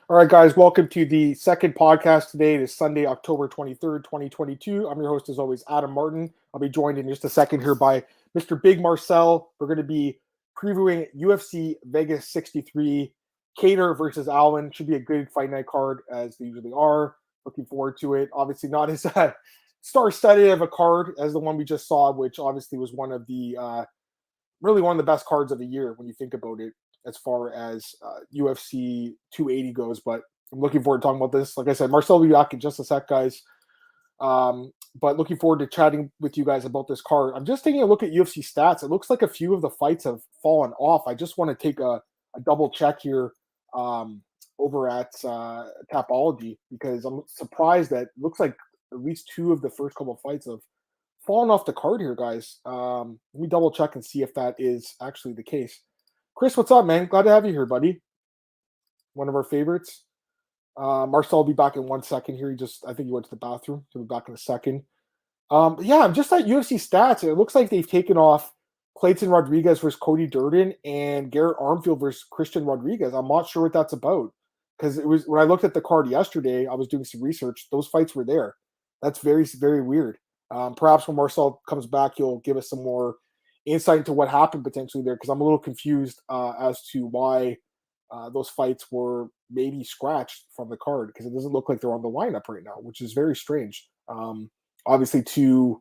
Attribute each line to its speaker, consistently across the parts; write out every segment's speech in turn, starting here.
Speaker 1: All right, guys, welcome to the second podcast today. It is Sunday, October 23rd, 2022. I'm your host, as always, Adam Martin. I'll be joined in just a second here by Mr. Big Marcel. We're going to be previewing UFC Vegas 63, Kattar versus Allen. Should be a good fight night card, as they usually are. Looking forward to it. Obviously, not as star-studded of a card as the one we just saw, which obviously was one of the really one of the best cards of the year when you think about it, as far as UFC 280 goes. But I'm looking forward to talking about this. Like I said, Marcel will be back in just a sec, guys. But looking forward to chatting with you guys about this card. I'm just taking a look at UFC stats. It looks like a few of the fights have fallen off. I just want to take a double check here over at Tapology, because I'm surprised that it looks like at least two of the first couple of fights have fallen off the card here, guys. Let me double check and see if that is actually the case. Chris, what's up, man? Glad to have you here, buddy. One of our favorites. Marcel will be back in 1 second here. I think he went to the bathroom. He'll be back in a second. Yeah, I'm just at UFC stats. It looks like they've taken off Clayton Rodriguez versus Cody Durden and Garrett Armfield versus Christian Rodriguez. I'm not sure what that's about, because it was when I looked at the card yesterday, I was doing some research. Those fights were there. That's very, very weird. Perhaps when Marcel comes back, he'll give us some more insight into what happened potentially there, because I'm a little confused as to why those fights were maybe scratched from the card, because it doesn't look like they're on the lineup right now, which is very strange. Obviously, two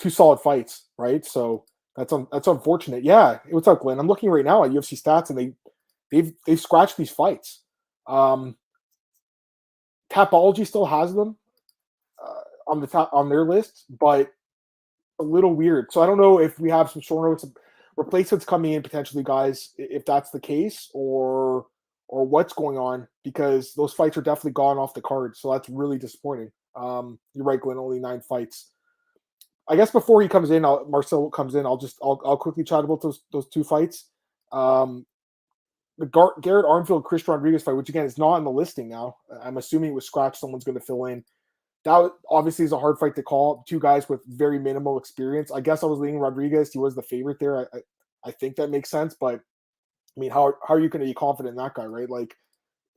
Speaker 1: solid fights, right? So that's unfortunate. Yeah, what's up, Glenn? I'm looking right now at UFC stats, and they've scratched these fights. Tapology still has them on the top on their list, but a little weird. So I don't know if we have some short notes, replacements coming in potentially, guys, if that's the case, or what's going on, because those fights are definitely gone off the card. So that's really disappointing. You're right, Glenn, only 9 fights. I guess before he comes in, Marcel comes in, I'll quickly chat about those 2 fights. The Garrett Armfield Christian Rodriguez fight, which again is not on the listing now. I'm assuming it was scratched. Someone's going to fill in. That obviously is a hard fight to call. 2 guys with very minimal experience. I guess I was leaning Rodriguez. He was the favorite there. I think that makes sense. But I mean, how are you going to be confident in that guy, right? Like,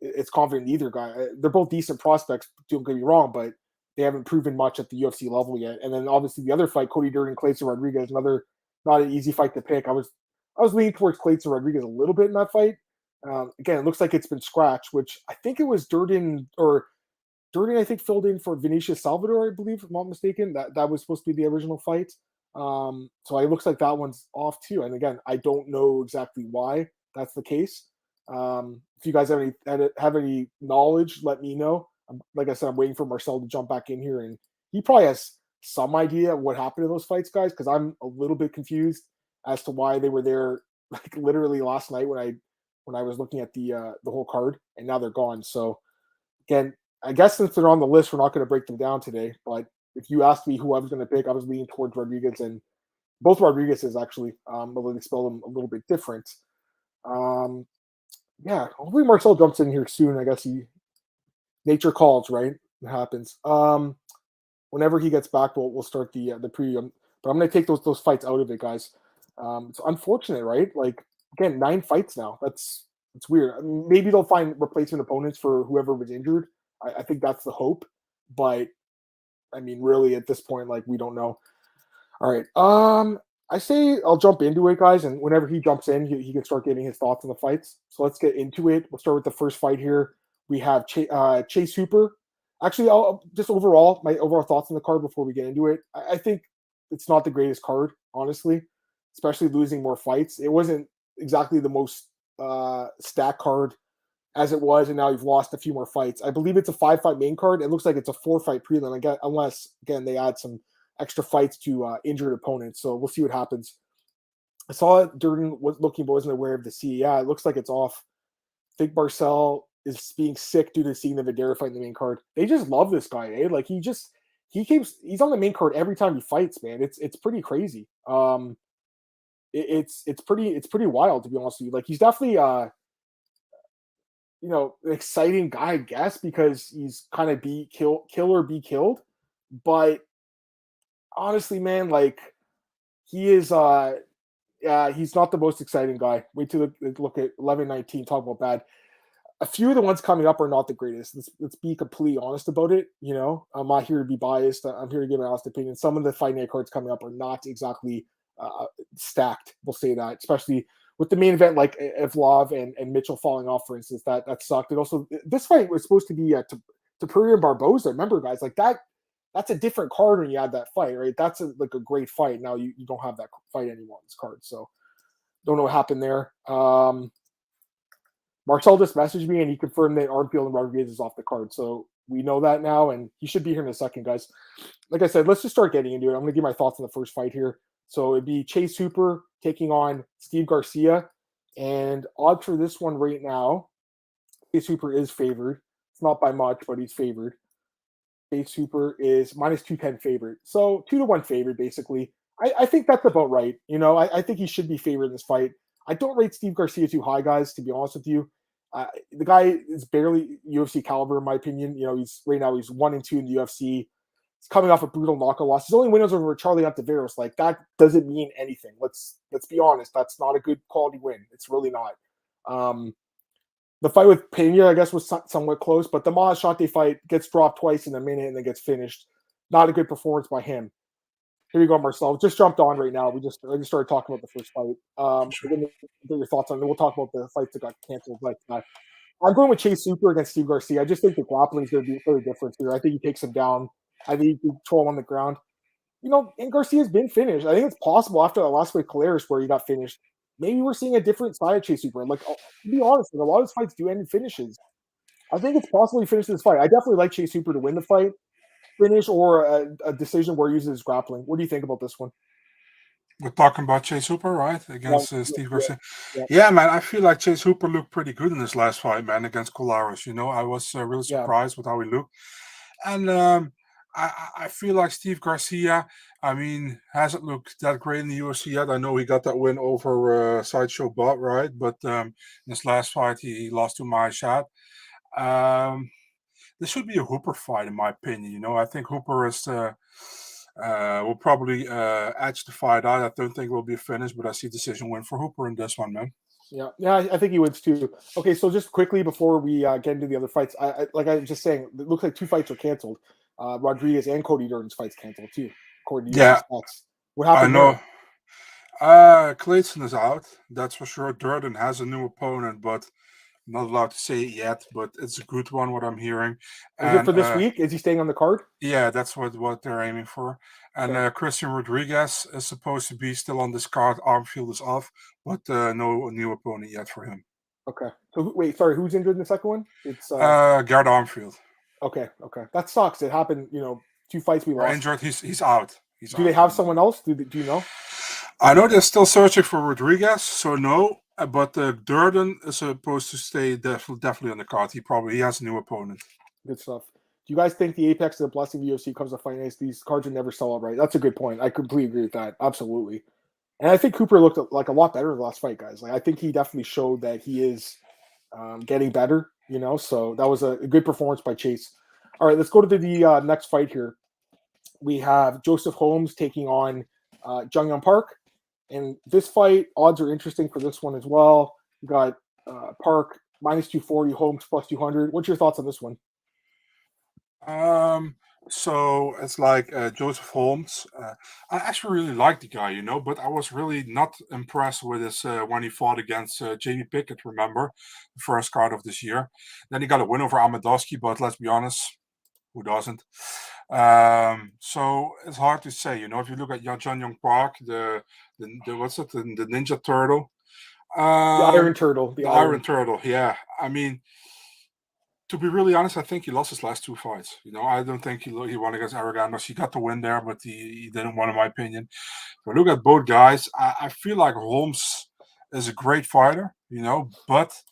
Speaker 1: it's confident in either guy. They're both decent prospects. Don't get me wrong, but they haven't proven much at the UFC level yet. And then obviously the other fight, Cody Durden, Clayton Rodriguez, another not an easy fight to pick. I was leaning towards Clayton Rodriguez a little bit in that fight. Again, it looks like it's been scratched, which I think it was Durden, I think, filled in for Vinicius Salvador, I believe, if I'm not mistaken. That was supposed to be the original fight. So it looks like that one's off too. And again, I don't know exactly why that's the case. If you guys have any knowledge, let me know. Like I said, I'm waiting for Marcel to jump back in here, and he probably has some idea of what happened to those fights, guys, because I'm a little bit confused as to why they were there, like literally last night when I was looking at the whole card, and now they're gone. So again, I guess since they're on the list, we're not going to break them down today. But if you asked me who I was going to pick, I was leaning towards Rodriguez, and both Rodriguez's actually, although they spell them a little bit different. Yeah, hopefully Marcel jumps in here soon. I guess nature calls, right? It happens. Whenever he gets back, we'll start the preview. But I'm going to take those fights out of it, guys. It's unfortunate, right? Like, again, 9 fights now. It's weird. I mean, maybe they'll find replacement opponents for whoever was injured. I think that's the hope. But I mean, really, at this point, like, we don't know. All right. I say I'll jump into it, guys, and whenever he jumps in, he can start giving his thoughts on the fights. So let's get into it. We'll start with the first fight here. We have Chase Hooper. Actually, I'll just my overall thoughts on the card before we get into it. I think it's not the greatest card, honestly, especially losing more fights. It wasn't exactly the most stacked card as it was, and now you've lost a few more fights. I believe it's a 5-fight main card. It looks like it's a 4-fight prelim, again, unless, again, they add some extra fights to injured opponents. So we'll see what happens. I saw it Durden was looking, but wasn't aware of the C. Yeah, it looks like it's off. Big Marcel is being sick due to seeing the Vanderaa fight in the main card. They just love this guy, eh? Like, he's on the main card every time he fights, man. It's pretty crazy. It's pretty wild, to be honest with you. Like, he's definitely an exciting guy, I guess, because he's kind of kill or be killed. But honestly, man, like, he is he's not the most exciting guy. Wait till look at 11-19, talk about bad. a few of the ones coming up are not the greatest. Let's be completely honest about it. I'm not here to be biased. I'm here to give my honest opinion. Some of the fight night cards coming up are not exactly stacked. We'll say that, especially with the main event like Evlov and Mitchell falling off, for instance. That sucked. And also, this fight was supposed to be Topuria and Barboza. Remember, guys, like that. That's a different card when you had that fight, right? That's a great fight. Now you don't have that fight anymore on this card, so don't know what happened there. Marcel just messaged me and he confirmed that Arnfield and Rodriguez is off the card. So we know that now, and he should be here in a second, guys. Like I said, let's just start getting into it. I'm going to give my thoughts on the first fight here. So it'd be Chase Hooper taking on Steve Garcia. And odds for this one right now, Chase Hooper is favored. It's not by much, but he's favored. Chase Hooper is minus 210 favorite. So 2-1 favorite, basically. I think that's about right. I think he should be favored in this fight. I don't rate Steve Garcia too high, guys, to be honest with you. The guy is barely UFC caliber, in my opinion. He's 1-2 in the UFC. He's coming off a brutal knockout loss. His only win was over Charlie Ontiveros. Like, that doesn't mean anything. Let's be honest. That's not a good quality win. It's really not. The fight with Pena, I guess, was somewhat close, but the Mahashate fight gets dropped twice in a minute and then gets finished. Not a good performance by him. Here you go, Marcel. Just jumped on right now. I just started talking about the first fight. We're going to get your thoughts on it. Then we'll talk about the fights that got canceled. But I'm going with Chase Hooper against Steve Garcia. I just think the grappling is going to be very different here. I think he takes him down. I think he can control on the ground. And Garcia's been finished. I think it's possible after that last fight, Caleres, where he got finished. Maybe we're seeing a different side of Chase Hooper. Like, to be honest, a lot of his fights do end in finishes. I think it's possible he finishes this fight. I definitely like Chase Hooper to win the fight, finish, or a decision where he uses his grappling. What do you think about this one?
Speaker 2: We're talking about Chase Hooper, right? Against Steve Garcia. Yeah, man, I feel like Chase Hooper looked pretty good in his last fight, man, against Colares. I was really surprised with how he looked. And I feel like Steve Garcia, hasn't looked that great in the UFC yet. I know he got that win over Sideshow Bob, right? But in his last fight, he lost to Mahashat. This should be a Hooper fight, in my opinion. I think Hooper is will probably edge the fight out. I don't think it will be a finish, but I see decision win for Hooper in this one, man.
Speaker 1: Yeah, I think he wins too. Okay, so just quickly before we get into the other fights, like I was just saying, it looks like 2 fights are canceled. Rodriguez and Cody Durden's fights canceled too, according to stats. What happened?
Speaker 2: I know. Clayton is out, that's for sure. Durden has a new opponent, but I'm not allowed to say it yet. But it's a good one, what I'm hearing.
Speaker 1: Is it for this week? Is he staying on the card?
Speaker 2: Yeah, that's what they're aiming for. And Christian Rodriguez is supposed to be still on this card. Armfield is off, but no new opponent yet for him.
Speaker 1: Okay. So wait, sorry, who's injured in the second one? It's
Speaker 2: Gerd Armfield.
Speaker 1: Okay. That sucks. It happened. 2 fights we lost.
Speaker 2: Injured. He's out.
Speaker 1: Do they have someone else? Do you know?
Speaker 2: I know they're still searching for Rodriguez, so no. But Durden is supposed to stay definitely on the card. He has a new opponent.
Speaker 1: Good stuff. Do you guys think the apex of the blessing of the UFC comes to fight nights? These cards would never sell out, right? That's a good point. I completely agree with that. Absolutely. And I think Cooper looked like a lot better in the last fight, guys. Like, I think he definitely showed that he is getting better, So that was a good performance by Chase. All right, let's go to the next fight here. We have Joseph Holmes taking on Junyong Park. And this fight, odds are interesting for this one as well. We got Park minus 240, Holmes plus 200. What's your thoughts on this one?
Speaker 2: So it's like Joseph Holmes. I actually really like the guy, but I was really not impressed with his when he fought against Jamie Pickett, remember? The first card of this year. Then he got a win over Amadovsky, but let's be honest, who doesn't? So it's hard to say, if you look at Junyong Park, the what's it, the Ninja Turtle?
Speaker 1: The Iron Turtle.
Speaker 2: The Iron Turtle, yeah. To be really honest, I think he lost his last 2 fights. I don't think he won against Aragondos. He got the win there, but he didn't win, in my opinion. But look at both guys. I feel like Holmes is a great fighter, but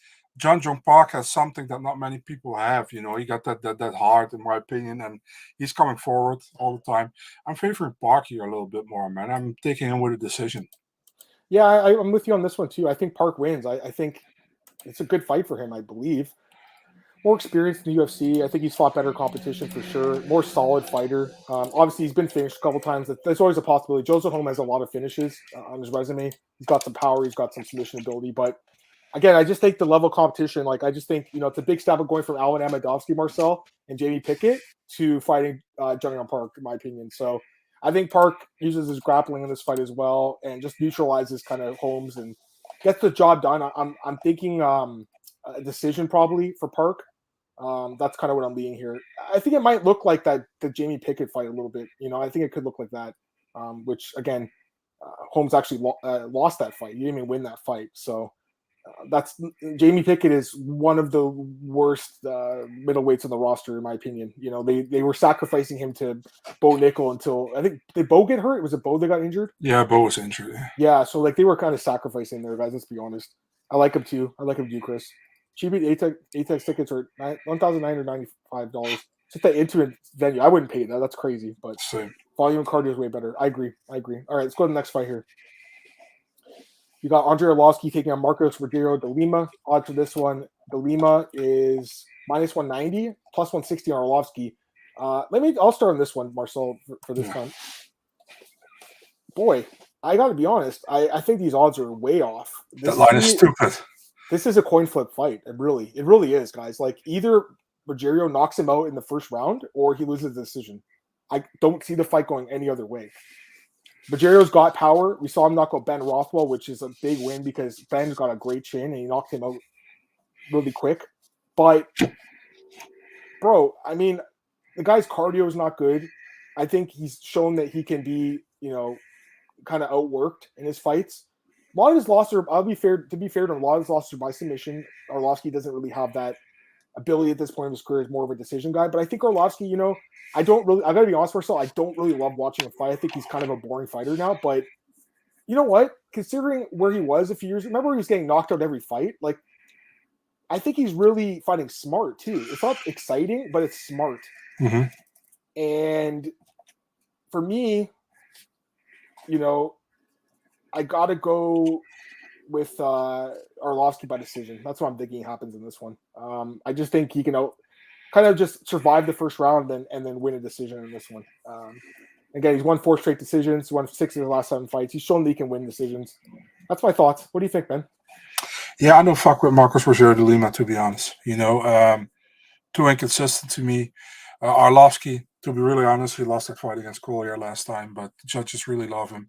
Speaker 2: Junyong Park has something that not many people have. He got that heart, in my opinion, and he's coming forward all the time. I'm favoring Park here a little bit more, man. I'm taking him with a decision.
Speaker 1: Yeah, I'm with you on this one too. I think Park wins. I think it's a good fight for him, I believe. More experienced in the UFC. I think he's fought better competition for sure. More solid fighter. Obviously, he's been finished a couple times. That's always a possibility. Joseph Holmes has a lot of finishes on his resume. He's got some power. He's got some submission ability. But again, I just think the level of competition, like I just think, it's a big step of going from Alan Amedovski Marcel and Jamie Pickett to fighting Junyong Park, in my opinion. So I think Park uses his grappling in this fight as well and just neutralizes kind of Holmes and gets the job done. I'm thinking a decision probably for Park. That's kind of what I'm leaning here. I think it might look like the Jamie Pickett fight a little bit. I think it could look like that, which again, Holmes actually lost that fight. He didn't even win that fight. So that's Jamie Pickett is one of the worst middleweights on the roster, in my opinion. They were sacrificing him to Bo Nickel until I think did Bo get hurt? Was it Bo that got injured?
Speaker 2: Yeah, Bo was injured.
Speaker 1: Yeah, so like they were kind of sacrificing there, guys. Let's be honest. I like him too. I like him too, Chris. Cheap ATEX tickets are $1,995. Just that intimate venue. I wouldn't pay that. That's crazy. But
Speaker 2: Same.
Speaker 1: Volume and cardio is way better. I agree. All right, let's go to the next fight here. You got Andrei Arlovski taking on Marcos Rogerio de Lima. Odds for this one, de Lima is minus 190, plus 160 on Arlovski. I'll start on this one, Marcel, for this time. Boy, I got to be honest. I think these odds are way off.
Speaker 2: That line is stupid.
Speaker 1: This is a coin flip fight. It really is, guys. Like either Rogerio knocks him out in the first round or he loses the decision. I don't see the fight going any other way. Rogerio's got power. We saw him knock out Ben Rothwell, which is a big win because Ben's got a great chin and he knocked him out really quick. But, bro, I mean, the guy's cardio is not good. I think he's shown that he can be, kind of outworked in his fights. A lot of his losses are, to be fair to him, a lot of his losses are by submission. Arlovski doesn't really have that ability at this point of his career. Is more of a decision guy. But I think Arlovski, I got to be honest with myself, I don't really love watching him fight. I think he's kind of a boring fighter now. But you know what? Considering where he was a few years, remember he was getting knocked out every fight? Like, I think he's really fighting smart too. It's not exciting, but it's smart.
Speaker 2: Mm-hmm.
Speaker 1: And for me, I got to go with Arlovski by decision. That's what I'm thinking happens in this one. I just think he can kind of just survive the first round and then win a decision in this one. Again, he's won 4 straight decisions, won 6 of the last 7 fights. He's shown that he can win decisions. That's my thoughts. What do you think, Ben?
Speaker 2: Yeah, I don't fuck with Marcos Rogerio de Lima, to be honest. Too inconsistent to me. Arlovski, to be really honest, he lost that fight against Collier last time, but the judges really love him.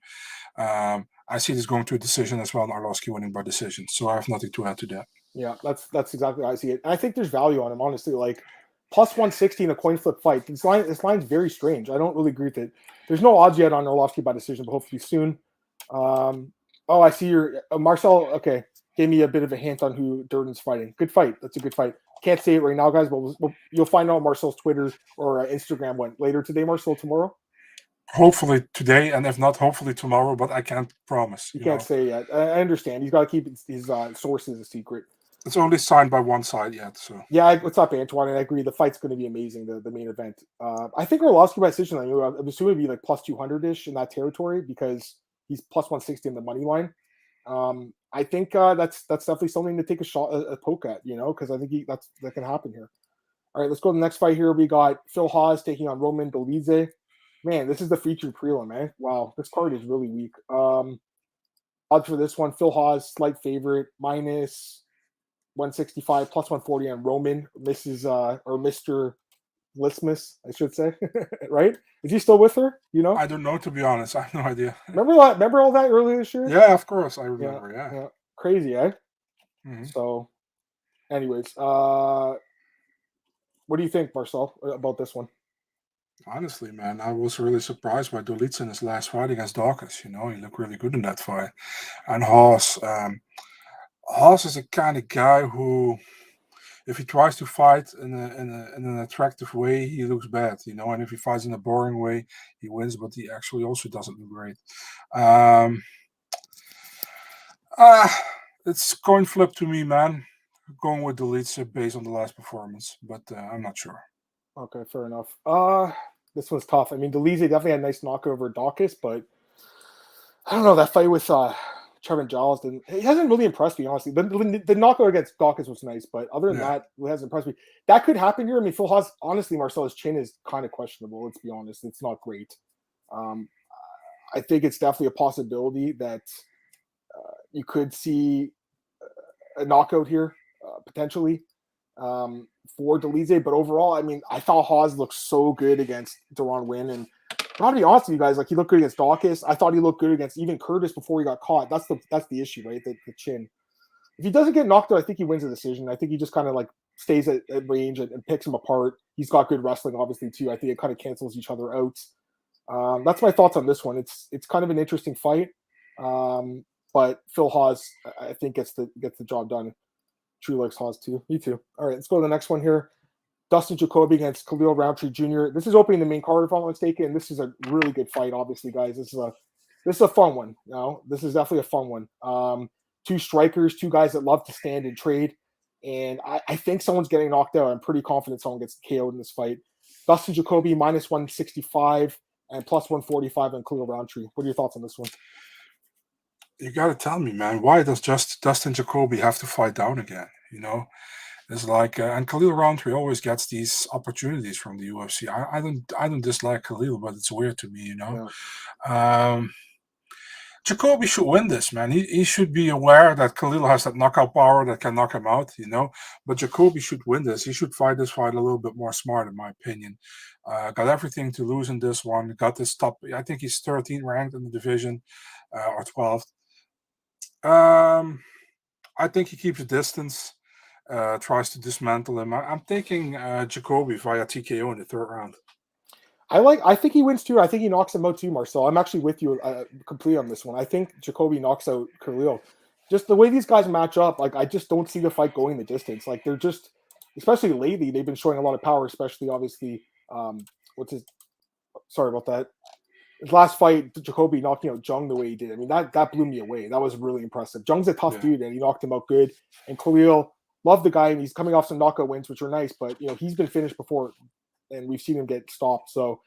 Speaker 2: I see this going to a decision as well, and Arlovski winning by decision. So I have nothing to add to that.
Speaker 1: Yeah, that's exactly how I see it. And I think there's value on him, honestly. Like plus 160 in a coin flip fight. This line's very strange. I don't really agree with it. There's no odds yet on Arlovski by decision, but hopefully soon. I see your Marcel. Okay, gave me a bit of a hint on who Durden's fighting. Good fight. That's a good fight. Can't say it right now, guys, but you'll find out on Marcel's Twitter or Instagram when later today, Marcel, tomorrow.
Speaker 2: Hopefully today, and if not, hopefully tomorrow. But I can't promise.
Speaker 1: You can't say yet. I understand. He's got to keep his sources a secret.
Speaker 2: It's only signed by one side yet. So
Speaker 1: yeah, what's up, Antoine? And I agree. The fight's going to be amazing. The main event. I think Arlovski by decision. I'm assuming it'd be like plus 200-ish in that territory because he's plus 160 in the money line. I think that's definitely something to take a poke at, because I think that can happen here. All right, let's go to the next fight here. We got Phil Hawes taking on Roman Dolidze. Man, this is the featured prelim, man. Wow, this card is really weak. Odds for this one, Phil Hawes, slight favorite, minus 165, plus 140 on Roman. Mr. Lismus, I should say. Right? Is he still with her?
Speaker 2: I don't know, to be honest. I have no idea.
Speaker 1: Remember all that earlier this year?
Speaker 2: Yeah, of course. I remember, yeah.
Speaker 1: Crazy, eh?
Speaker 2: Mm-hmm.
Speaker 1: So, anyways, what do you think, Marcel, about this one?
Speaker 2: Honestly, man, I was really surprised by Dolidze in his last fight against Dawkins. He looked really good in that fight. And Hawes is a kind of guy who, if he tries to fight in an attractive way, he looks bad, and if he fights in a boring way, he wins, but he actually also doesn't look great. It's coin flip to me, man. Going with Dolidze based on the last performance, but I'm not sure.
Speaker 1: Okay, fair enough. This one's tough. I mean, Dolidze definitely had a nice knockout over Dawkins, but I don't know, that fight with Trevin Giles he hasn't really impressed me, honestly. The knockout against Dawkins was nice, but other than that, it hasn't impressed me. That could happen here. I mean, Phil Hawes, honestly, Marcel's chin is kind of questionable. Let's be honest. It's not great. I think it's definitely a possibility that you could see a knockout here, potentially, for Dolidze. But overall, I mean, I thought Hawes looked so good against Deron Wynn. And I'll be honest with you guys, like he looked good against Dawkins. I thought he looked good against even Curtis before he got caught. That's the issue, right? The chin. If he doesn't get knocked out, I think he wins the decision. I think he just kind of like stays at range and picks him apart. He's got good wrestling, obviously, too. I think it kind of cancels each other out. That's my thoughts on this one. It's kind of an interesting fight. But Phil Hawes, I think, gets the job done. True likes Hawes too. Me too. All right, let's go to the next one here. Dustin Jacoby against Khalil Rountree Jr. This is opening the main card, if I'm not mistaken. And this is a really good fight, obviously, guys. This is a fun one. You know, this is definitely a fun one. Two strikers, two guys that love to stand and trade. And I think someone's getting knocked out. I'm pretty confident someone gets KO'd in this fight. Dustin Jacoby minus 165 and plus 145 on Khalil Rountree. What are your thoughts on this one?
Speaker 2: You got to tell me, man, why does just Dustin Jacoby have to fight down again? You know, it's like, and Khalil Rountree always gets these opportunities from the UFC. I don't dislike Khalil, but it's weird to me, you know. Yeah. Jacoby should win this, man. He should be aware that Khalil has that knockout power that can knock him out, you know. But Jacoby should win this. He should fight this fight a little bit more smart, in my opinion. Got everything to lose in this one. Got this top. I think he's 13th ranked in the division, or 12th. I think he keeps a distance. Tries to dismantle him. I'm thinking Jacoby via TKO in the third round.
Speaker 1: I think he wins too. I think he knocks him out too, Marcel. I'm actually with you completely on this one. I think Jacoby knocks out Khalil. Just the way these guys match up, like I just don't see the fight going the distance. Like they're just, especially lately, they've been showing a lot of power. Especially obviously, sorry about that. His last fight, Jacoby knocking out Jung the way he did. I mean, that blew me away. That was really impressive. Jung's a tough dude, and he knocked him out good. And Khalil, love the guy, and he's coming off some knockout wins, which are nice. But you know, he's been finished before, and we've seen him get stopped. So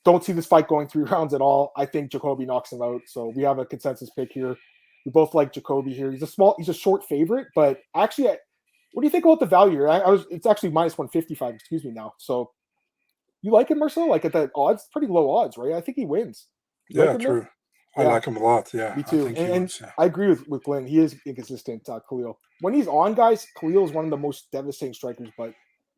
Speaker 1: don't see this fight going 3 rounds at all. I think Jacoby knocks him out. So we have a consensus pick here. We both like Jacoby here. He's a short favorite, but actually, what do you think about the value? It's actually minus 155. Excuse me now. So. You like him, Marcel? Like at that odds, pretty low odds, right? I think he wins.
Speaker 2: Yeah, true. I like him a lot. Yeah,
Speaker 1: me too.
Speaker 2: And
Speaker 1: I agree with Glenn. He is inconsistent, Khalil. When he's on, guys, Khalil is one of the most devastating strikers. But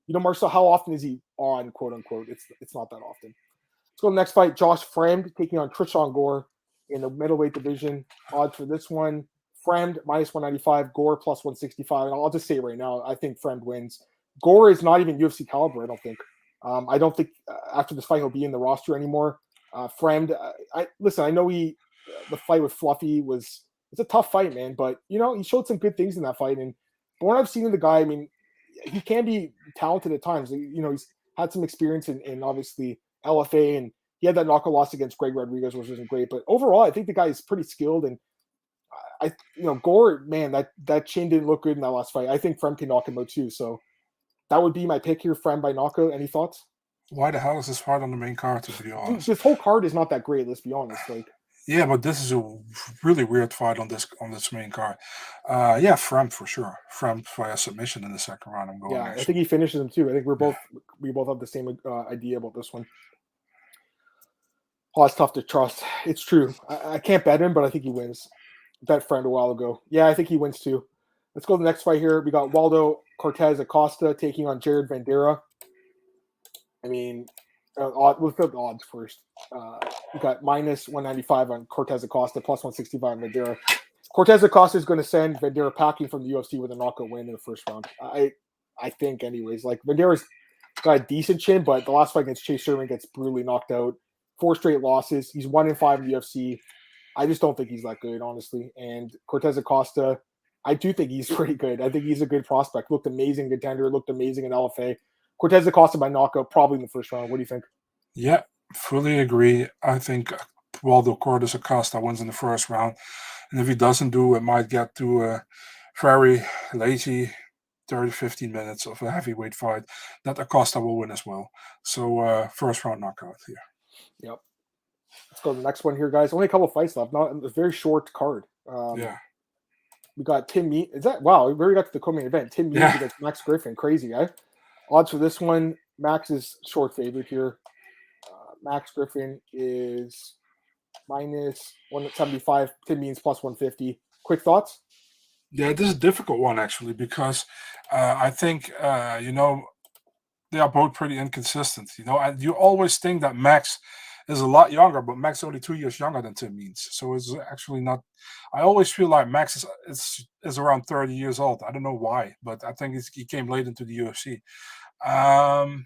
Speaker 1: you know, Marcel, how often is he on? "Quote unquote." It's not that often. Let's go to the next fight. Josh Fremd taking on Tresean Gore in the middleweight division. Odds for this one: Fremd minus 195, Gore plus 165. And I'll just say it right now, I think Fremd wins. Gore is not even UFC caliber. I don't think. I don't think after this fight he'll be in the roster anymore. Fremd, I know the fight with Fluffy it's a tough fight, man. But you know he showed some good things in that fight, and from what I've seen of the guy, I mean, he can be talented at times. You know, he's had some experience in obviously LFA, and he had that knockout loss against Greg Rodriguez, which wasn't great. But overall, I think the guy is pretty skilled, and Gore, man, that chin didn't look good in that last fight. I think Fremd can knock him out too. So. That would be my pick here, Fremd by knockout. Any thoughts?
Speaker 2: Why the hell is this fight on the main card, to be honest?
Speaker 1: This whole card is not that great, let's be honest.
Speaker 2: Yeah, but this is a really weird fight on this main card. Yeah, Fremd for sure. Fremd via submission in the second round. I'm going.
Speaker 1: Yeah, I think he finishes him too. I think we both have the same idea about this one. Oh, it's tough to trust. It's true. I can't bet him, but I think he wins. Bet Fremd a while ago. Yeah, I think he wins too. Let's go to the next fight here. We got Waldo Cortes-Acosta taking on Jared Vanderaa. I mean, let's go with the odds first. We got minus 195 on Cortes-Acosta, plus 165 on Vanderaa. Cortes-Acosta is going to send Vanderaa packing from the UFC with a knockout win in the first round. I think, anyways. Like, Vandeera's got a decent chin, but the last fight against Chase Sherman gets brutally knocked out. 4 straight losses. He's 1-5 in the UFC. I just don't think he's that good, honestly. And Cortes-Acosta, I do think he's pretty good. I think he's a good prospect. Looked amazing contender. Looked amazing in LFA. Cortes-Acosta by knockout, probably in the first round. What do you think?
Speaker 2: Yeah, fully agree. I think Waldo Cortes-Acosta wins in the first round. And if he doesn't do, it might get to a very lazy 30-15 minutes of a heavyweight fight that Acosta will win as well. So first round knockout here.
Speaker 1: Yep. Let's go to the next one here, guys. Only a couple of fights left. Not a very short card.
Speaker 2: Yeah.
Speaker 1: We got Tim Means. Is that wow? We already got to the co-main event. Tim Means against Max Griffin. Crazy, eh? Odds for this one. Max is short favorite here. Max Griffin is minus 175. Tim Means plus 150. Quick thoughts?
Speaker 2: Yeah, this is a difficult one actually because I think they are both pretty inconsistent. And you always think that Max is a lot younger, but Max is only 2 years younger than Tim Means, so it's actually not. I always feel like Max is around 30 years old. I don't know why, but I think he came late into the UFC. Um,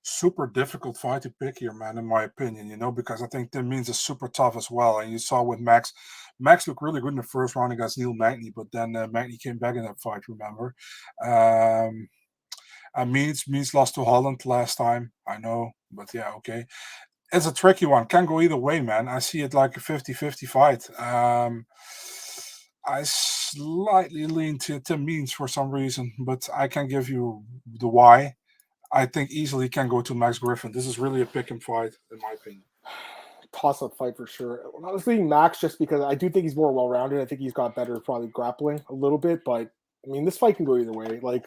Speaker 2: Super difficult fight to pick here, man, in my opinion, because I think Tim Means is super tough as well. And you saw with Max, Max looked really good in the first round against Neil Magny, but then Magny came back in that fight, remember? And Means lost to Holland last time, I know, but yeah, okay. It's a tricky one. Can go either way, man. I see it like a 50-50 fight. I slightly lean to Tim Means for some reason, but I can give you the why. I think easily can go to Max Griffin. This is really a pick and fight, in my opinion.
Speaker 1: Toss-up fight for sure. I was thinking Max just because I do think he's more well-rounded. I think he's got better probably grappling a little bit, but I mean, this fight can go either way. Like,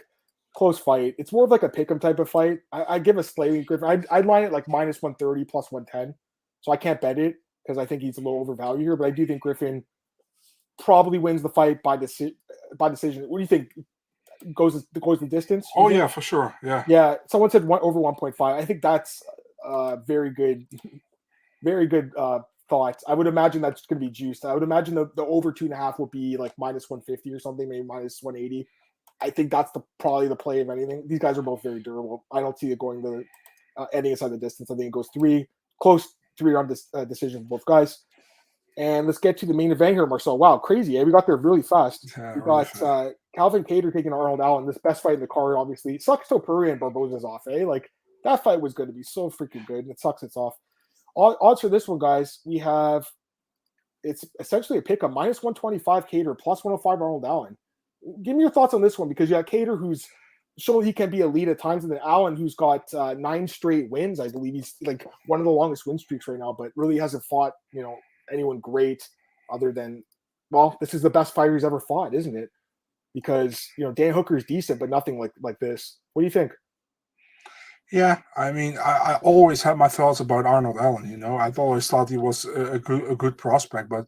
Speaker 1: close fight. It's more of like a pick-em type of fight. I give a slightly Griffin. I'd line it like minus 130 plus 110. So I can't bet it because I think he's a little overvalued here, but I do think Griffin probably wins the fight by decision. What do you think? Goes the distance?
Speaker 2: Oh yeah, for sure. Yeah.
Speaker 1: Yeah. Someone said over 1.5. I think that's very good. Very good thoughts. I would imagine that's going to be juiced. I would imagine the over 2.5 will be like minus 150 or something, maybe minus 180. I think that's probably the play of anything. These guys are both very durable. I don't see it going to any inside the distance. I think it goes close 3-round decision for both guys. And let's get to the main event here, Marcel. Wow, crazy. We got there really fast.
Speaker 2: Yeah,
Speaker 1: we got Calvin Kattar taking Arnold Allen. This best fight in the card, obviously. It sucks till Poirier and Barboza's off, eh? Like, that fight was going to be so freaking good, and it sucks it's off. Odds for this one, guys, we have it's essentially a pick up minus 125 Kattar, plus 105 Arnold Allen. Give me your thoughts on this one because you have Kattar who's shown he can be elite at times, and then Allen who's got 9 straight wins. I believe he's like one of the longest win streaks right now, but really hasn't fought anyone great other than this is the best fighter he's ever fought, isn't it? Because Dan Hooker is decent, but nothing like this. What do you think?
Speaker 2: Yeah, I mean, I always had my thoughts about Arnold Allen. I've always thought he was a good prospect, but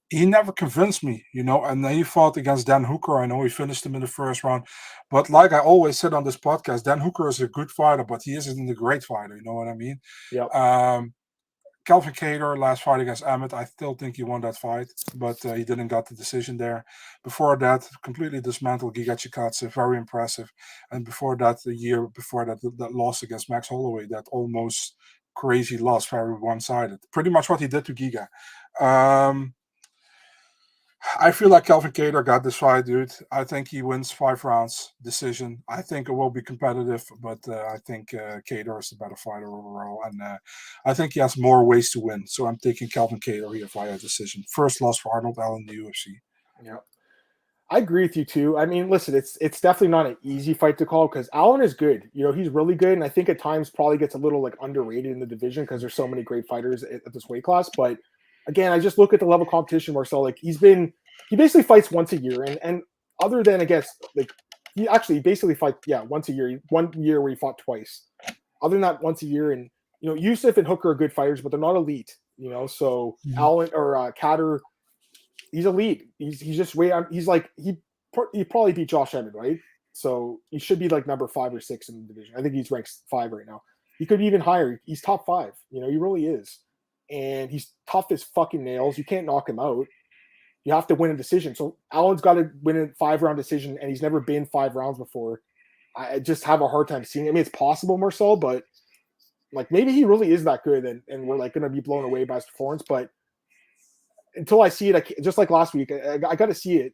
Speaker 2: he never convinced me. And then he fought against Dan Hooker. I know he finished him in the first round, but like I always said on this podcast, Dan Hooker is a good fighter, but he isn't a great fighter. You know what I mean?
Speaker 1: Yeah.
Speaker 2: Calvin Kattar, last fight against Emmett, I still think he won that fight, but he didn't got the decision there. Before that, completely dismantled Giga Chikadze, very impressive. And before that, the year before that, that loss against Max Holloway, that almost crazy loss, very one-sided. Pretty much what he did to Giga. I feel like Calvin Kattar got this fight, dude. I think he wins 5 rounds, decision. I think it will be competitive, but I think Kattar is the better fighter overall. And I think he has more ways to win. So I'm taking Calvin Kattar here via decision. First loss for Arnold Allen in the UFC.
Speaker 1: Yeah. I agree with you too. I mean, listen, it's definitely not an easy fight to call because Allen is good. He's really good. And I think at times probably gets a little like underrated in the division because there's so many great fighters at this weight class. But again, I just look at the level of competition, Marcel. Like he basically fights once a year, and other than I guess like he actually basically fights once a year. 1 year where he fought twice. Other than that, once a year, and Youssef and Hooker are good fighters, but they're not elite. So Allen or Kattar, he's elite. He's just way. He's like he probably beat Josh Emmett, right? So he should be like number 5 or 6 in the division. I think he's ranked 5 right now. He could be even higher. He's top 5. He really is. And he's tough as fucking nails. You can't knock him out. You have to win a decision. So Allen's got to win a 5-round decision, and he's never been 5 rounds before. I just have a hard time seeing it. I mean, it's possible, Marcel, but like maybe he really is that good, and we're like going to be blown away by his performance. But until I see it, just like last week, I got to see it.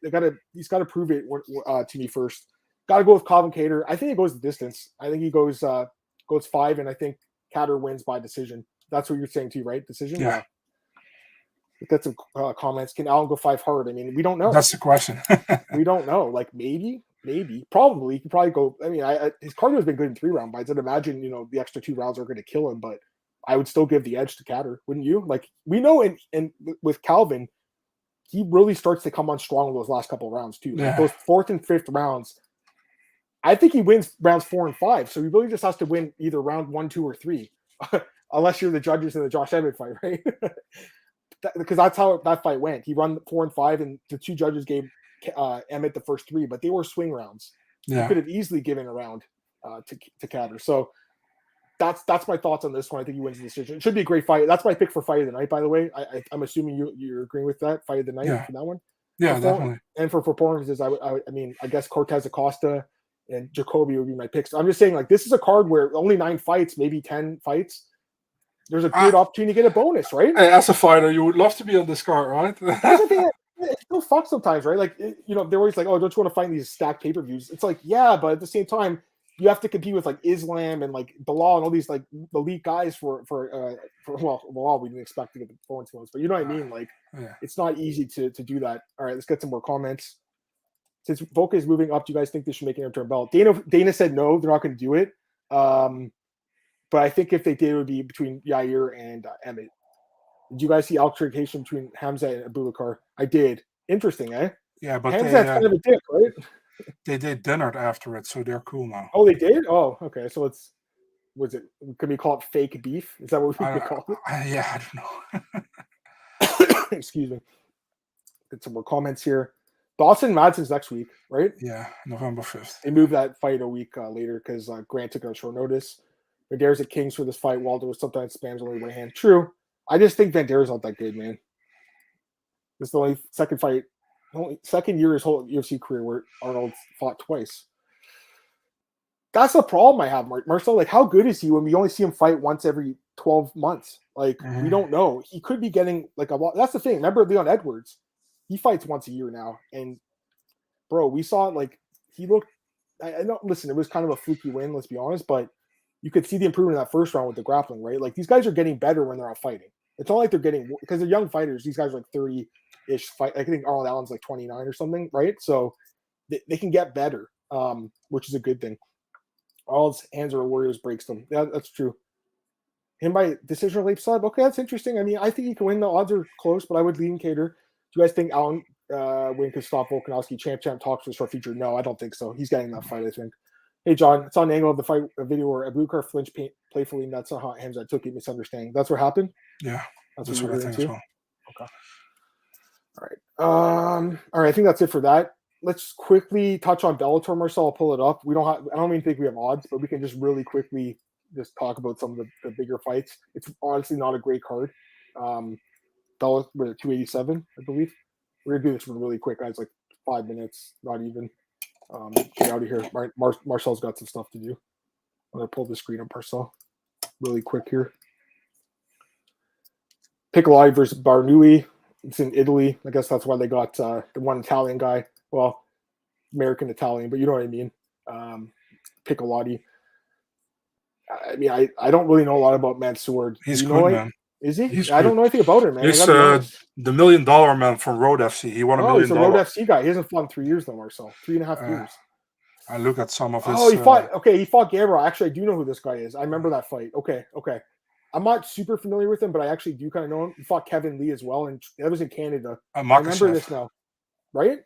Speaker 1: He's got to prove it to me first. Got to go with Calvin Kattar. I think he goes the distance. I think he goes 5, and I think Kattar wins by decision. That's what you're saying too, right? Decision?
Speaker 2: Yeah.
Speaker 1: We've got some comments. Can Allen go 5 hard? I mean, we don't know.
Speaker 2: That's the question.
Speaker 1: We don't know. Like maybe, probably. He could probably go. I mean, his cardio has been good in 3-round fights. I'd imagine, the extra 2 rounds are going to kill him, but I would still give the edge to Kattar, wouldn't you? Like we know, and with Calvin, he really starts to come on strong in those last couple of rounds too.
Speaker 2: Yeah.
Speaker 1: Like those 4th and 5th rounds, I think he wins rounds 4 and 5. So he really just has to win either round 1, 2, or 3, unless you're the judges in the Josh Emmett fight, right? Because that's how that fight went. He run 4 and 5, and the 2 judges gave Emmett the first 3, but they were swing rounds.
Speaker 2: Yeah.
Speaker 1: He could have easily given a round to Kattar. So that's my thoughts on this one. I think he wins the decision. It should be a great fight. That's my pick for fight of the night, by the way. I'm assuming you're agreeing with that fight of the night for that one.
Speaker 2: Yeah, definitely.
Speaker 1: And for performances, I mean, I guess Cortes-Acosta and Jacoby would be my picks. I'm just saying, like, this is a card where only 9 fights, maybe 10 fights. There's a good opportunity to get a bonus, right?
Speaker 2: Hey, as a fighter, you would love to be on this card, right?
Speaker 1: That's the thing. It's still fucked sometimes, right? Like, they're always like, oh, don't you want to find these stacked pay-per-views? It's like, yeah, but at the same time, you have to compete with like Islam and like Bilal and all these like elite guys for Bilal we didn't expect to get the performance bonus, but you know what I mean? Like, it's not easy to do that. All right, let's get some more comments. Since Volka is moving up, do you guys think they should make an interim belt? Dana said no, they're not going to do it. But I think if they did, it would be between Yair and Emmett. Did you guys see altercation between Hamza and Abubakar? I did. Interesting, eh?
Speaker 2: Yeah, but
Speaker 1: Hamza's kind of a dick, right?
Speaker 2: They did dinner after it, so they're cool now.
Speaker 1: Oh, they did? Oh, okay. So could we call it fake beef? Is that what we could call it?
Speaker 2: I don't know.
Speaker 1: Excuse me. Get some more comments here. Dawson Madsen's next week, right?
Speaker 2: Yeah, November 5th.
Speaker 1: They moved that fight a week later because Grant took a short notice. Vanderea's at Kings for this fight. Waldo sometimes spams only right hand. True. I just think Vanderea's not that good, man. This is the only second year of his whole UFC career where Arnold fought twice. That's the problem I have, Marcel. Like, how good is he when we only see him fight once every 12 months? Like, we don't know. He could be getting like a lot. That's the thing. Remember Leon Edwards? He fights once a year now. And, bro, we saw like he looked. I know. Listen, it was kind of a fluky win. Let's be honest, but you could see the improvement in that first round with the grappling, right? Like, these guys are getting better when they're out fighting. It's not like they're getting because they're young fighters. These guys are like 30-ish fight. I think Arnold Allen's like 29 or something, right? So they can get better, which is a good thing. Arnold's hands are a Warriors breaks them. Yeah, that's true. Him by decision or late sub. Okay, that's interesting. I mean, I think he can win. The odds are close, but I would lean Kattar. Do you guys think Allen win could stop Volkanovski? Champ talks for the short future. No, I don't think so. He's getting that fight, I think. Hey, John, it's on the angle of the fight a video where Abubakar flinched playfully. That's not how Hamza took it. Misunderstanding. That's what happened?
Speaker 2: Yeah.
Speaker 1: That's what
Speaker 2: I think as well.
Speaker 1: Okay. All right. I think that's it for that. Let's quickly touch on Bellator, Marcel. I'll pull it up. I don't even think we have odds, but we can just really quickly just talk about some of the bigger fights. It's honestly not a great card. Bellator with 287, I believe. We're gonna do this really quick, guys. Like 5 minutes, not even. Get out of here. Marcel's got some stuff to do. I'm gonna pull the screen up, Marcel, really quick here. Piccolotti versus Barnui. It's in Italy. I guess that's why they got the one Italian guy. Well, American Italian, but you know what I mean. Piccolotti. I mean, I don't really know a lot about Mansour.
Speaker 2: He's good, man.
Speaker 1: Is he?
Speaker 2: He's
Speaker 1: I don't know anything about him, man.
Speaker 2: He's the $1 million man from Road FC. He won $1 million.
Speaker 1: He's a Road FC guy. He hasn't fought in 3 years though, Marcel. 3.5 years.
Speaker 2: I look at some of his.
Speaker 1: Oh, he fought. Okay, he fought Gabriel. Actually, I do know who this guy is. I remember that fight. Okay. I'm not super familiar with him, but I actually do kind of know him. He fought Kevin Lee as well, and that was in Canada. I remember this now, right?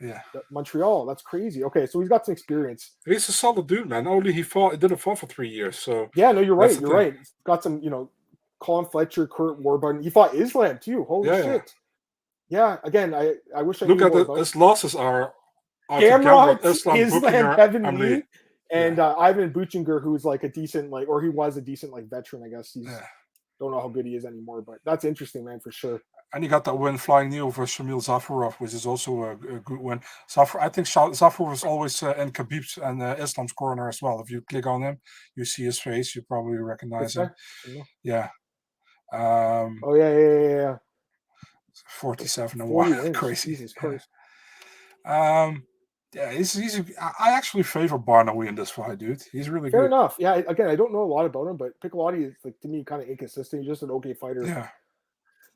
Speaker 2: Yeah.
Speaker 1: Montreal. That's crazy. Okay, so he's got some experience.
Speaker 2: He's a solid dude, man. Only he didn't fight for 3 years. So
Speaker 1: yeah, no, you're right. You're right. He's got some, Colin Fletcher, Kurt Warburton. He fought Islam too. Holy shit. Yeah. Again, I wish I
Speaker 2: look at his losses are
Speaker 1: Gamrot, Islam, Kevin Lee, and Ivan Buchinger, who's like a decent or he was a decent veteran. I guess don't know how good he is anymore, but that's interesting, man, for sure.
Speaker 2: And he got that win flying knee over Shamil Zafarov, which is also a good win. I think Zafarov was always in Khabib's and Islam's corner as well. If you click on him, you see his face. You probably recognize him. Yeah.
Speaker 1: Yeah.
Speaker 2: 47-1. Crazy.
Speaker 1: Jesus Christ.
Speaker 2: Yeah, I actually favor Barnaby in this fight, dude. He's really good.
Speaker 1: Fair enough. Yeah, again, I don't know a lot about him, but Piccolotti is to me kind of inconsistent. He's just an okay fighter.
Speaker 2: Yeah.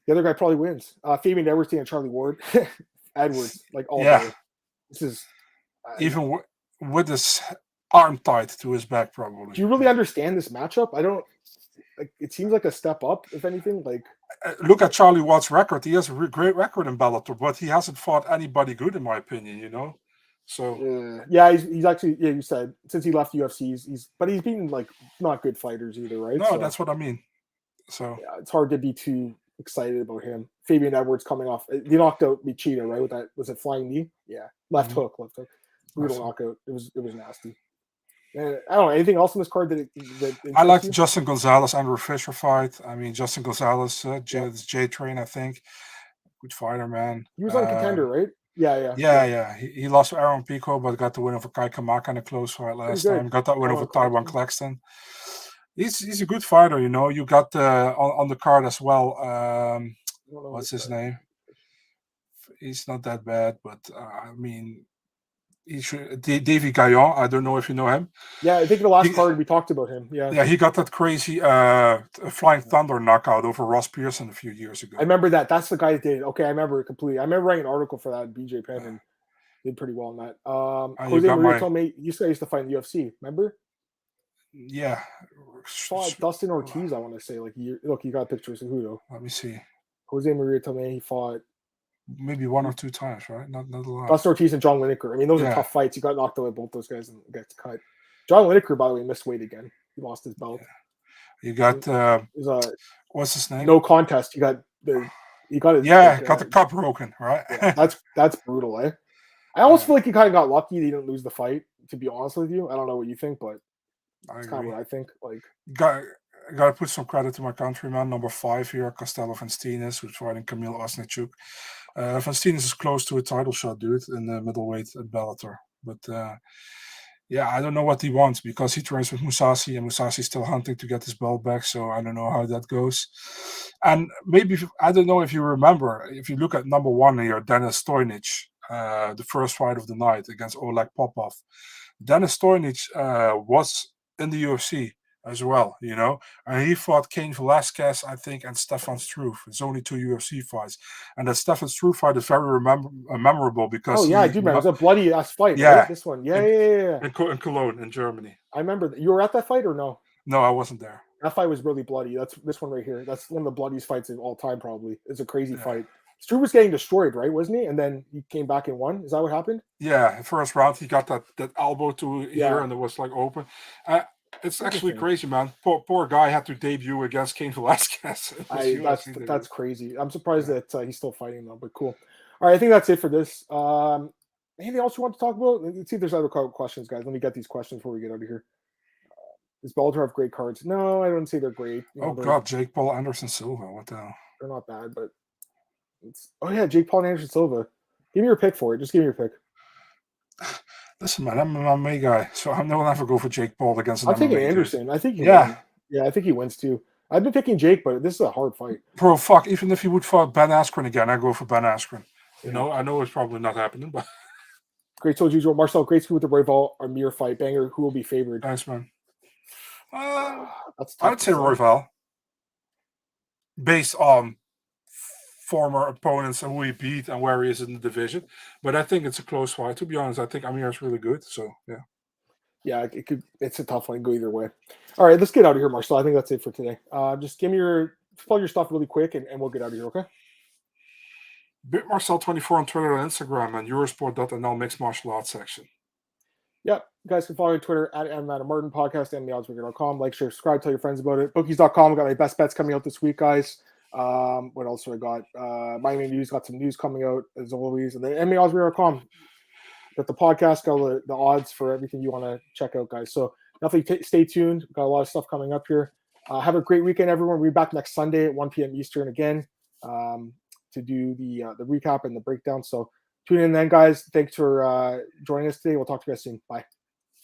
Speaker 1: The other guy probably wins. Fabian Edwards and Charlie Ward. Edwards, all day. This is
Speaker 2: even with his arm tied to his back, probably.
Speaker 1: Do you really understand this matchup? I don't. It seems like a step up, if anything.
Speaker 2: Look at Charlie Watt's record. He has a great record in Bellator, but he hasn't fought anybody good, in my opinion. So
Speaker 1: he's actually you said since he left UFC, he's beaten not good fighters either, right?
Speaker 2: No, that's what I mean. So
Speaker 1: it's hard to be too excited about him. Fabian Edwards coming off. He knocked out Michita, right? With that, was it flying knee? Yeah, left hook. Brutal knockout. It was nasty. And I don't know anything else in this card that
Speaker 2: I liked Justin Gonzalez Andrew Fisher fight. I mean, Justin Gonzalez, J Train, I think, good fighter, man.
Speaker 1: He was on Contender, right?
Speaker 2: Yeah. He lost to Aaron Pico, but got the win over Kai Kamaka in a close fight last time. Got that win over Taiwan Claxton. He's a good fighter, you know. You got on the card as well. What's his name? He's not that bad, but I mean, he should. Davy Gaillon. I don't know if you know him.
Speaker 1: Yeah, I think the last card we talked about him.
Speaker 2: Yeah, he got that crazy Flying Thunder knockout over Ross Pearson a few years ago.
Speaker 1: I remember that. That's the guy that did it. Okay, I remember it completely. I remember writing an article for that in BJ Penn and did pretty well on that. Jose Maria Tomei, you used to fight in the UFC, remember?
Speaker 2: Yeah.
Speaker 1: Fought Dustin Ortiz, I want to say. Look, you got pictures of who though.
Speaker 2: Let me see.
Speaker 1: Jose Maria Tomei, he fought
Speaker 2: maybe 1 or 2 times, right? Not a lot.
Speaker 1: Dustin Ortiz and John Lineker. I mean, those are tough fights. You got knocked out by both those guys and gets cut. John Lineker, by the way, missed weight again. He lost his belt.
Speaker 2: Yeah. You got what's his name?
Speaker 1: No contest. He got his
Speaker 2: got the cup broken, right?
Speaker 1: Yeah, that's brutal, eh? I almost feel like he kind of got lucky he didn't lose the fight, to be honest with you. I don't know what you think, but that's kind of what I think. Like,
Speaker 2: got to put some credit to my countryman, number 5 here, Costello Van Steenis, who's fighting Kamil Osnichuk. Van Steenis is close to a title shot, dude, in the middleweight at Bellator. But I don't know what he wants because he trains with Musashi, and Musashi's still hunting to get his belt back. So I don't know how that goes. And maybe I don't know if you remember, if you look at number 1 here, Denis Stojnic, the first fight of the night against Oleg Popov. Denis Stojnic was in the UFC as well, you know, and he fought Cain Velasquez, I think, and Stefan Struve. It's only 2 UFC fights, and that Stefan Struve fight is very memorable because
Speaker 1: I do remember. It was a bloody ass fight.
Speaker 2: Yeah,
Speaker 1: right? This one, yeah.
Speaker 2: In Cologne, in Germany.
Speaker 1: I remember that. You were at that fight or no?
Speaker 2: No, I wasn't there.
Speaker 1: That fight was really bloody. That's this one right here. That's one of the bloodiest fights of all time, probably. It's a crazy fight. Struve was getting destroyed, right? Wasn't he? And then he came back and won. Is that what happened?
Speaker 2: Yeah, first round he got that elbow to here, and it was like open. It's actually crazy, man. Poor guy had to debut against Cain Velasquez.
Speaker 1: That's crazy. I'm surprised that he's still fighting though, but cool. All right, I think that's it for this. Anything else you want to talk about? Let's see if there's other questions, guys. Let me get these questions before we get out of here. Does Bellator have great cards? No, I don't say they're great.
Speaker 2: God, Jake Paul, Anderson Silva. What the hell?
Speaker 1: They're not bad, but Jake Paul and Anderson Silva. Give me your pick for it. Just give me your pick.
Speaker 2: Listen, man, I'm an MMA guy, so I'm not gonna go for Jake Paul against.
Speaker 1: I'm thinking Anderson. I think he wins. Yeah, I think he wins too. I've been picking Jake, but this is a hard fight.
Speaker 2: Bro, fuck. Even if he would fight Ben Askren again, I go for Ben Askren. You know, I know it's probably not happening, but
Speaker 1: great so as usual. Marcel, great to with the Royval Amir fight. Banger, who will be favored?
Speaker 2: Thanks, man.
Speaker 1: That's
Speaker 2: I'd say Royval. Based on former opponents and who he beat and where he is in the division. But I think it's a close fight. To be honest, I think Amir is really good. So, yeah.
Speaker 1: Yeah, it's a tough one. Go either way. All right, let's get out of here, Marcel. I think that's it for today. Just give me plug your stuff really quick, and we'll get out of here, okay?
Speaker 2: Big Marcel 24 on Twitter and Instagram, and Eurosport.nl Mixed Martial Arts section.
Speaker 1: Yep. You guys can follow me on Twitter at @Martin Podcast, MMAOBDailyPodcast.com. Like, share, subscribe, tell your friends about it. Bookies.com. Got my best bets coming out this week, guys. What else do I got? Miami News got some news coming out as always, and then MMAOBDailyPodcast.com. Got the podcast, got the odds for everything you want to check out, guys. So definitely stay tuned. We've got a lot of stuff coming up here. Have a great weekend, everyone. We'll be back next Sunday at 1 p.m. Eastern again to do the recap and the breakdown. So tune in then, guys. Thanks for joining us today. We'll talk to you guys soon. Bye.